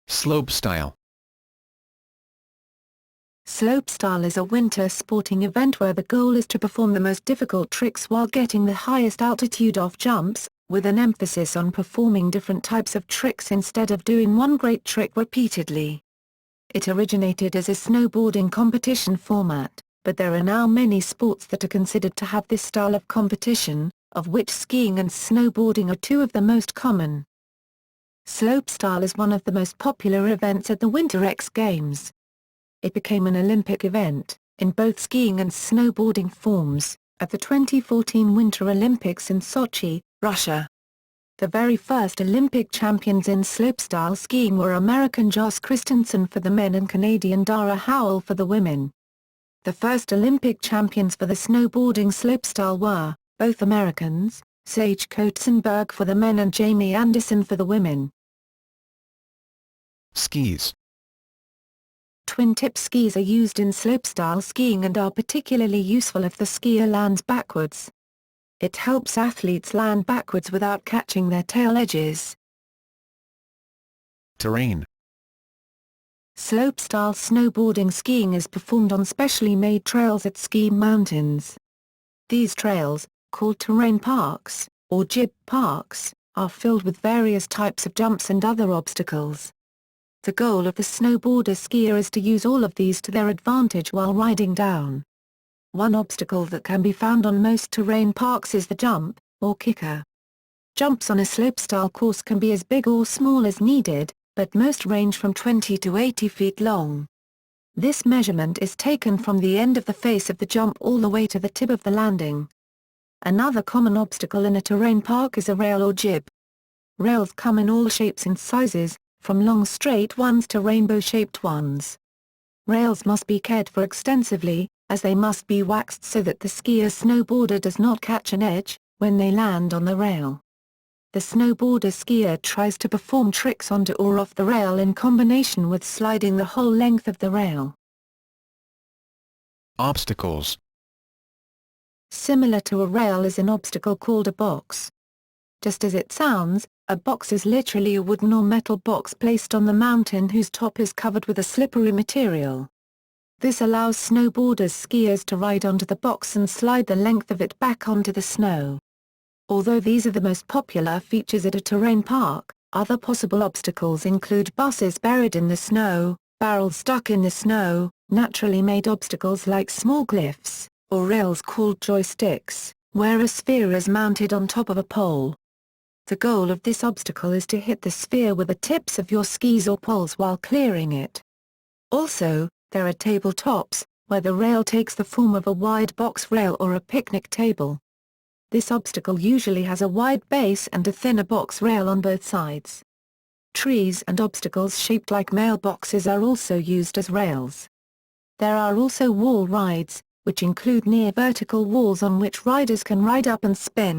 Slopestyle. Slopestyle is a winter sporting event where the goal is to perform the most difficult tricks while getting the highest altitude off jumps, with an emphasis on performing different types of tricks instead of doing one great trick repeatedly. It originated as a snowboarding competition format, but there are now many sports that are considered to have this style of competition, of which skiing and snowboarding are two of the most common. Slopestyle is one of the most popular events at the Winter X Games. It became an Olympic event, in both skiing and snowboarding forms, at the 2014 Winter Olympics in Sochi, Russia. The very first Olympic champions in slopestyle skiing were American Josh Christensen for the men and Canadian Dara Howell for the women. The first Olympic champions for the snowboarding slopestyle were, both Americans, Sage Kotsenberg for the men and Jamie Anderson for the women. Skis. Twin-tip skis are used in slopestyle skiing and are particularly useful if the skier lands backwards. It helps athletes land backwards without catching their tail edges. Terrain. Slopestyle snowboarding skiing is performed on specially made trails at ski mountains. These trails, called terrain parks, or jib parks, are filled with various types of jumps and other obstacles. The goal of the snowboarder skier is to use all of these to their advantage while riding down. One obstacle that can be found on most terrain parks is the jump, or kicker. Jumps on a slopestyle course can be as big or small as needed, but most range from 20 to 80 feet long. This measurement is taken from the end of the face of the jump all the way to the tip of the landing. Another common obstacle in a terrain park is a rail or jib. Rails come in all shapes and sizes, from long straight ones to rainbow-shaped ones. Rails must be cared for extensively, as they must be waxed so that the skier-snowboarder does not catch an edge when they land on the rail. The snowboarder skier tries to perform tricks onto or off the rail in combination with sliding the whole length of the rail. Obstacles. Similar to a rail is an obstacle called a box. Just as it sounds, a box is literally a wooden or metal box placed on the mountain whose top is covered with a slippery material. This allows snowboarders skiers to ride onto the box and slide the length of it back onto the snow. Although these are the most popular features at a terrain park, other possible obstacles include buses buried in the snow, barrels stuck in the snow, naturally made obstacles like small glyphs, or rails called joysticks, where a sphere is mounted on top of a pole. The goal of this obstacle is to hit the sphere with the tips of your skis or poles while clearing it. Also, there are tabletops, where the rail takes the form of a wide box rail or a picnic table. This obstacle usually has a wide base and a thinner box rail on both sides. Trees and obstacles shaped like mailboxes are also used as rails. There are also wall rides, which include near vertical walls on which riders can ride up and spin.